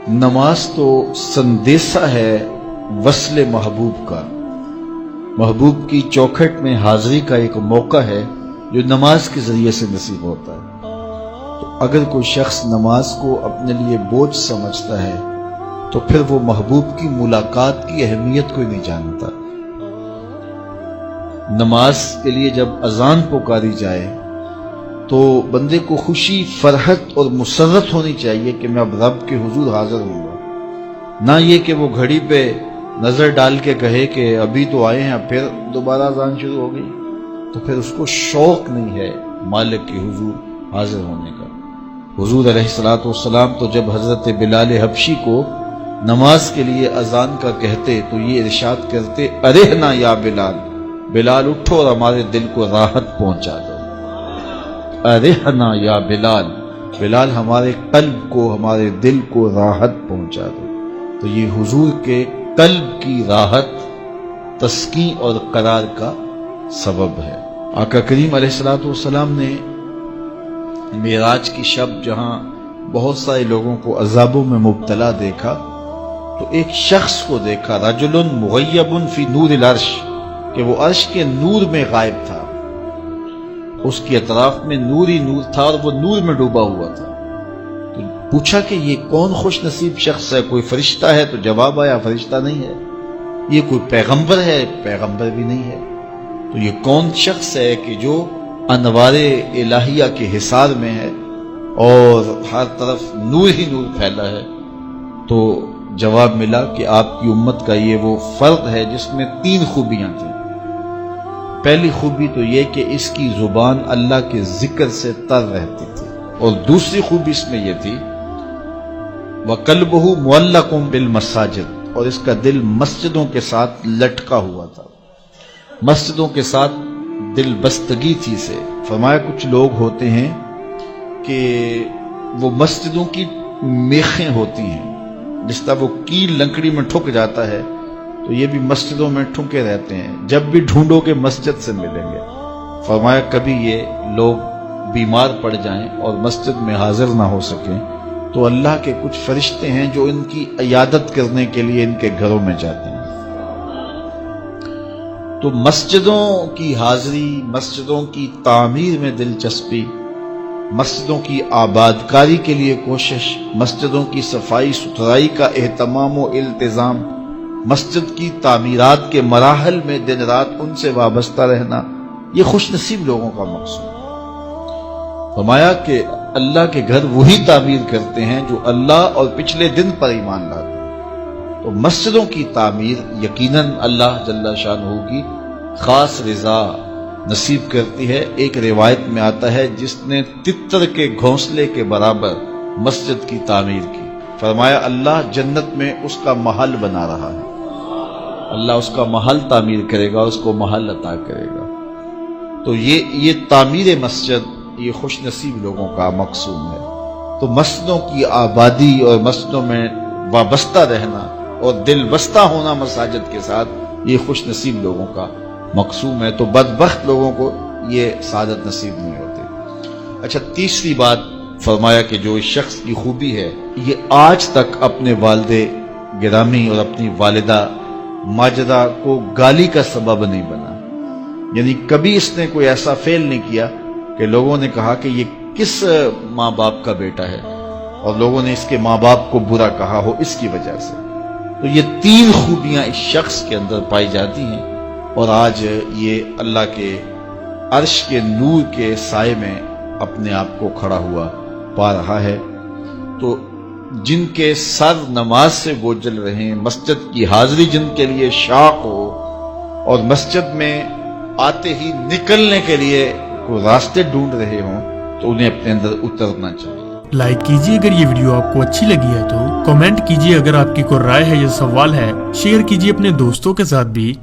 نماز تو سندیسہ ہے وصل محبوب کا، محبوب کی چوکھٹ میں حاضری کا ایک موقع ہے جو نماز کے ذریعے سے نصیب ہوتا ہے۔ تو اگر کوئی شخص نماز کو اپنے لیے بوجھ سمجھتا ہے تو پھر وہ محبوب کی ملاقات کی اہمیت کو ہی نہیں جانتا۔ نماز کے لیے جب اذان پکاری جائے تو بندے کو خوشی، فرحت اور مسرت ہونی چاہیے کہ میں اب رب کے حضور حاضر ہوں گا، نہ یہ کہ وہ گھڑی پہ نظر ڈال کے کہے کہ ابھی تو آئے ہیں پھر دوبارہ اذان شروع ہو گئی، تو پھر اس کو شوق نہیں ہے مالک کے حضور حاضر ہونے کا۔ حضور علیہ الصلوۃ والسلام تو جب حضرت بلال حبشی کو نماز کے لیے اذان کا کہتے تو یہ ارشاد کرتے، ارحنا یا بلال، بلال اٹھو اور ہمارے دل کو راحت پہنچا دو۔ ارحنا یا بلال، بلال ہمارے قلب کو، ہمارے دل کو راحت پہنچا دو۔ تو یہ حضور کے قلب کی راحت، تسکین اور قرار کا سبب ہے۔ آقا کریم علیہ الصلوۃ والسلام نے معراج کی شب جہاں بہت سارے لوگوں کو عذابوں میں مبتلا دیکھا تو ایک شخص کو دیکھا، رجل مغیب فی نور العرش، کہ وہ عرش کے نور میں غائب تھا، اس کے اطراف میں نور ہی نور تھا اور وہ نور میں ڈوبا ہوا تھا۔ تو پوچھا کہ یہ کون خوش نصیب شخص ہے، کوئی فرشتہ ہے؟ تو جواب آیا فرشتہ نہیں ہے، یہ کوئی پیغمبر ہے؟ پیغمبر بھی نہیں ہے۔ تو یہ کون شخص ہے کہ جو انوار الہیہ کے حصار میں ہے اور ہر طرف نور ہی نور پھیلا ہے؟ تو جواب ملا کہ آپ کی امت کا یہ وہ فرد ہے جس میں 3 خوبیاں تھیں۔ پہلی خوبی تو یہ کہ اس کی زبان اللہ کے ذکر سے تر رہتی تھی، اور دوسری خوبی اس میں یہ تھی وَقَلْبُهُ مُعَلَّقٌ بِالْمَسَاجِدِ، اور اس کا دل مسجدوں کے ساتھ لٹکا ہوا تھا، مسجدوں کے ساتھ دل بستگی تھی سے۔ فرمایا کچھ لوگ ہوتے ہیں کہ وہ مسجدوں کی میخیں ہوتی ہیں، جس طرح وہ کیل لکڑی میں ٹھک جاتا ہے تو یہ بھی مسجدوں میں ٹھکے رہتے ہیں، جب بھی ڈھونڈو کہ مسجد سے ملیں گے۔ فرمایا کبھی یہ لوگ بیمار پڑ جائیں اور مسجد میں حاضر نہ ہو سکیں تو اللہ کے کچھ فرشتے ہیں جو ان کی عیادت کرنے کے لیے ان کے گھروں میں جاتے ہیں۔ تو مسجدوں کی حاضری، مسجدوں کی تعمیر میں دلچسپی، مسجدوں کی آباد کاری کے لیے کوشش، مسجدوں کی صفائی ستھرائی کا اہتمام و التزام، مسجد کی تعمیرات کے مراحل میں دن رات ان سے وابستہ رہنا، یہ خوش نصیب لوگوں کا مقصود ہے۔ فرمایا کہ اللہ کے گھر وہی تعمیر کرتے ہیں جو اللہ اور پچھلے دن پر ایمان لاتے ہیں۔ تو مسجدوں کی تعمیر یقیناً اللہ جل شانہ کی خاص رضا نصیب کرتی ہے۔ ایک روایت میں آتا ہے جس نے تتر کے گھونسلے کے برابر مسجد کی تعمیر کی، فرمایا اللہ جنت میں اس کا محل بنا رہا ہے، اللہ اس کا محل تعمیر کرے گا، اس کو محل عطا کرے گا۔ تو یہ تعمیر مسجد یہ خوش نصیب لوگوں کا مقصود ہے۔ تو مسجدوں کی آبادی اور مسجدوں میں وابستہ رہنا اور دل بستہ ہونا مساجد کے ساتھ، یہ خوش نصیب لوگوں کا مقصود ہے۔ تو بدبخت لوگوں کو یہ سعادت نصیب نہیں ہوتی۔ اچھا، تیسری بات فرمایا کہ جو اس شخص کی خوبی ہے یہ آج تک اپنے والد گرامی اور اپنی والدہ ماجدہ کو گالی کا سبب نہیں بنا، یعنی کبھی اس نے کوئی ایسا فعل نہیں کیا کہ لوگوں نے کہا کہ یہ کس ماں باپ کا بیٹا ہے اور لوگوں نے اس کے ماں باپ کو برا کہا ہو اس کی وجہ سے۔ تو یہ 3 خوبیاں اس شخص کے اندر پائی جاتی ہیں اور آج یہ اللہ کے عرش کے نور کے سائے میں اپنے آپ کو کھڑا ہوا پا رہا ہے۔ تو جن کے سر نماز سے گوجل رہیں، مسجد کی حاضری جن کے لیے شوق ہو اور مسجد میں آتے ہی نکلنے کے لیے کوئی راستے ڈھونڈ رہے ہوں تو انہیں اپنے اندر اترنا چاہیے۔ لائک کیجئے اگر یہ ویڈیو آپ کو اچھی لگی ہے تو، کمنٹ کیجئے اگر آپ کی کوئی رائے ہے یا سوال ہے، شیئر کیجئے اپنے دوستوں کے ساتھ بھی۔